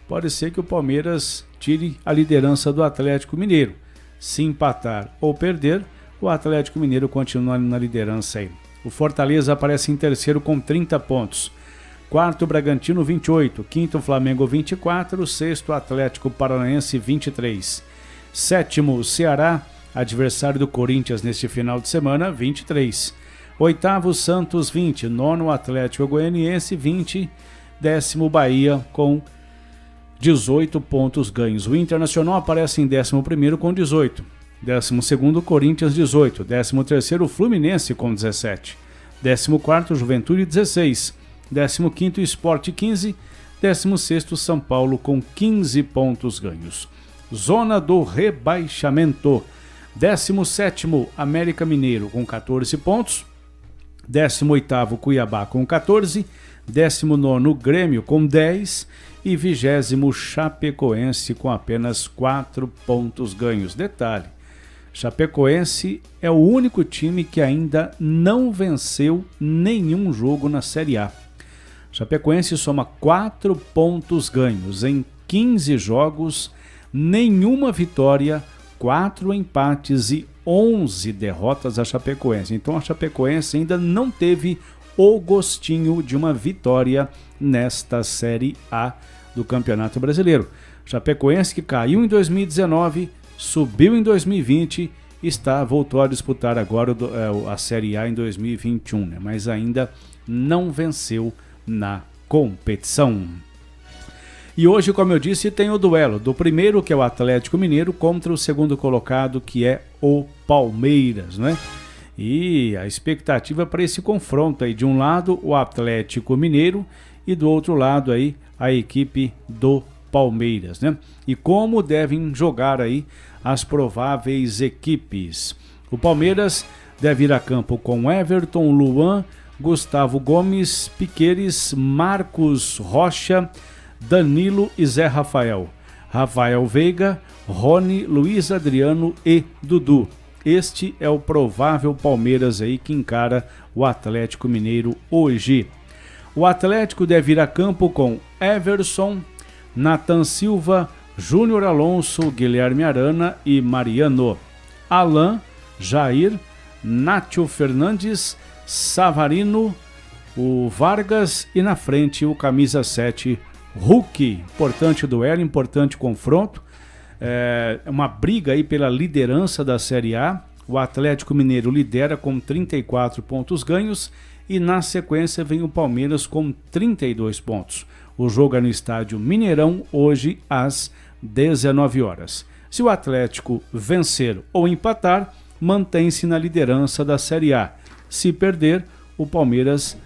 pode ser que o Palmeiras tire a liderança do Atlético Mineiro. Se empatar ou perder, o Atlético Mineiro continua na liderança aí. O Fortaleza aparece em terceiro com 30 pontos. Quarto, Bragantino, 28. Quinto, Flamengo, 24. Sexto, Atlético Paranaense, 23. Sétimo, Ceará, adversário do Corinthians neste final de semana, 23. Oitavo, Santos, 20. Nono, Atlético Goianiense, 20. Décimo, Bahia, com 18 pontos ganhos. O Internacional aparece em 11º com 18. 12º, Corinthians, 18. 13º, Fluminense, com 17. 14º, Juventude, 16. 15º, Sport, 15. 16º, São Paulo, com 15 pontos ganhos. Zona do rebaixamento. 17º, América Mineiro, com 14 pontos. 18º, Cuiabá, com 14. 19º, Grêmio, com 10. E 20º, Chapecoense, com apenas 4 pontos ganhos. Detalhe, Chapecoense é o único time que ainda não venceu nenhum jogo na Série A. Chapecoense soma 4 pontos ganhos em 15 jogos, nenhuma vitória, 4 empates e 11 derrotas a Chapecoense. Então a Chapecoense ainda não teve o gostinho de uma vitória nesta Série A do Campeonato Brasileiro. Chapecoense que caiu em 2019, subiu em 2020, voltou a disputar agora a Série A em 2021, né? Mas ainda não venceu na competição. E hoje, como eu disse, tem o duelo do primeiro, que é o Atlético Mineiro, contra o segundo colocado, que é o Palmeiras, né? E a expectativa para esse confronto aí, de um lado o Atlético Mineiro e do outro lado aí a equipe do Palmeiras, né? E como devem jogar aí as prováveis equipes. O Palmeiras deve ir a campo com Everton, Luan, Gustavo Gomes, Piqueires, Marcos Rocha, Danilo e Zé Rafael. Rafael Veiga, Rony, Luiz Adriano e Dudu. Este é o provável Palmeiras aí que encara o Atlético Mineiro hoje. O Atlético deve ir a campo com Everson, Nathan Silva, Júnior Alonso, Guilherme Arana e Mariano. Alain, Jair, Nátio Fernandes, Savarino, o Vargas e na frente o camisa 7, Hulk. Importante duelo, importante confronto. É uma briga aí pela liderança da Série A. O Atlético Mineiro lidera com 34 pontos ganhos e na sequência vem o Palmeiras com 32 pontos. O jogo é no estádio Mineirão hoje às 19 horas. Se o Atlético vencer ou empatar, mantém-se na liderança da Série A. Se perder, o Palmeiras,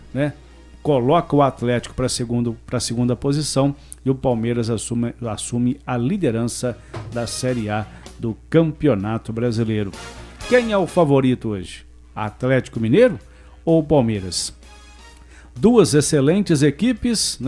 coloca o Atlético para a segunda posição e o Palmeiras assume a liderança da Série A do Campeonato Brasileiro. Quem é o favorito hoje? Atlético Mineiro ou Palmeiras? Duas excelentes equipes,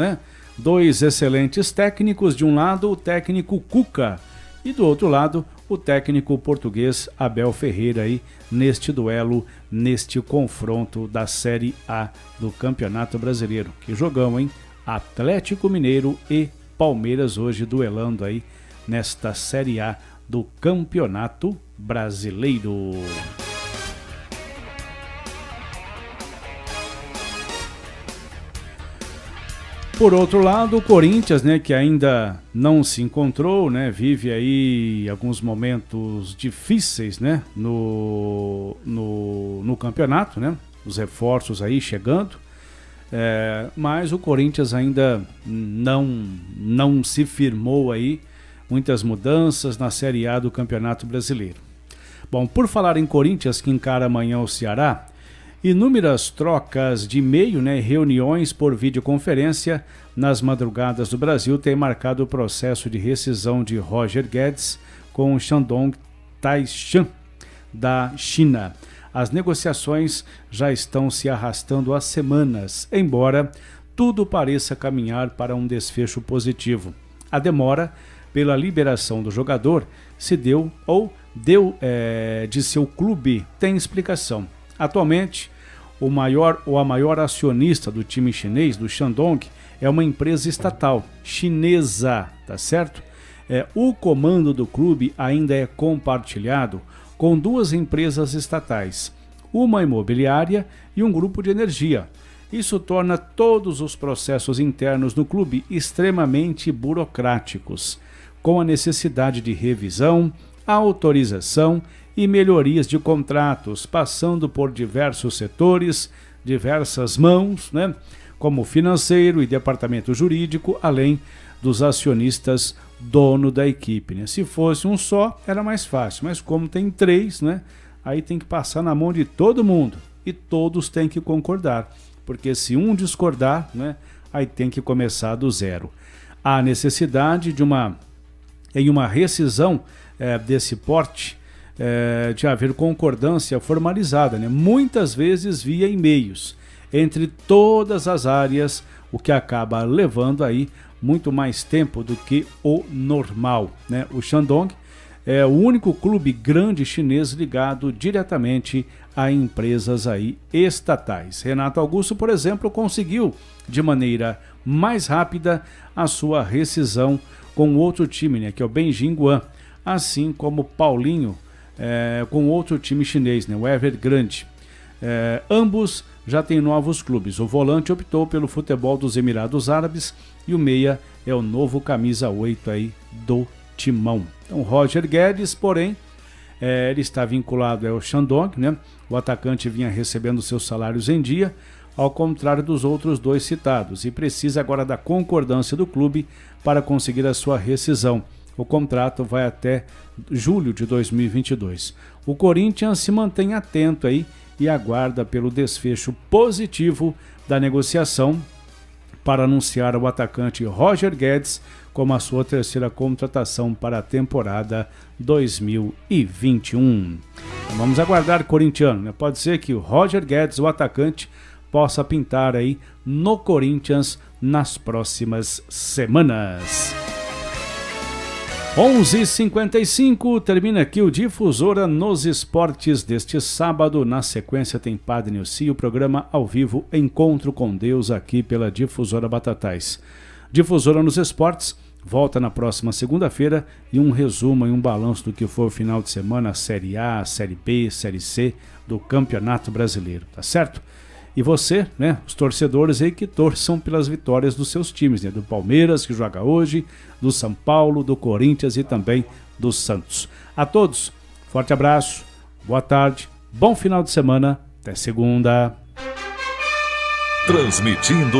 dois excelentes técnicos. De um lado, o técnico Cuca e do outro lado, o técnico português Abel Ferreira aí neste duelo, neste confronto da Série A do Campeonato Brasileiro. Que jogão, hein? Atlético Mineiro e Palmeiras hoje duelando aí nesta Série A do Campeonato Brasileiro. Por outro lado, o Corinthians, que ainda não se encontrou, vive aí alguns momentos difíceis, no campeonato, os reforços aí chegando, mas o Corinthians ainda não se firmou aí, muitas mudanças na Série A do Campeonato Brasileiro. Bom, por falar em Corinthians, que encara amanhã o Ceará, inúmeras trocas de e-mail, reuniões por videoconferência nas madrugadas do Brasil têm marcado o processo de rescisão de Roger Guedes com Shandong Taishan da China. As negociações já estão se arrastando há semanas, embora tudo pareça caminhar para um desfecho positivo. A demora pela liberação do jogador deu de seu clube tem explicação. Atualmente, a maior acionista do time chinês, do Shandong, é uma empresa estatal chinesa, tá certo? O comando do clube ainda é compartilhado com duas empresas estatais, uma imobiliária e um grupo de energia. Isso torna todos os processos internos no clube extremamente burocráticos, com a necessidade de revisão, autorização e melhorias de contratos, passando por diversos setores, diversas mãos, como financeiro e departamento jurídico, além dos acionistas dono da equipe. Se fosse um só, era mais fácil, mas como tem três, aí tem que passar na mão de todo mundo e todos têm que concordar, porque se um discordar, aí tem que começar do zero. Há necessidade em uma rescisão desse porte, de haver concordância formalizada, muitas vezes via e-mails, entre todas as áreas, o que acaba levando aí muito mais tempo do que o normal. O Shandong é o único clube grande chinês ligado diretamente a empresas aí estatais. Renato Augusto, por exemplo, conseguiu de maneira mais rápida a sua rescisão com outro time, que é o Beijing Guan, assim como Paulinho com outro time chinês, o Evergrande. Ambos já têm novos clubes. O volante optou pelo futebol dos Emirados Árabes e o meia é o novo camisa 8 aí do Timão. Então, Roger Guedes, porém, ele está vinculado ao Shandong, O atacante vinha recebendo seus salários em dia, ao contrário dos outros dois citados, e precisa agora da concordância do clube para conseguir a sua rescisão. O contrato vai até julho de 2022. O Corinthians se mantém atento aí e aguarda pelo desfecho positivo da negociação para anunciar o atacante Roger Guedes como a sua terceira contratação para a temporada 2021. Vamos aguardar corintiano, né? Pode ser que o Roger Guedes, o atacante, possa pintar aí no Corinthians nas próximas semanas. 11h55, termina aqui o Difusora nos Esportes deste sábado. Na sequência tem Padre Nilce, o programa ao vivo Encontro com Deus aqui pela Difusora Batatais. Difusora nos Esportes volta na próxima segunda-feira e um resumo e um balanço do que foi o final de semana, a Série A, a Série B, Série C do Campeonato Brasileiro, tá certo? E você, né, os torcedores aí que torçam pelas vitórias dos seus times, né, do Palmeiras, que joga hoje, do São Paulo, do Corinthians e também do Santos. A todos, forte abraço, boa tarde, bom final de semana, até segunda. Transmitindo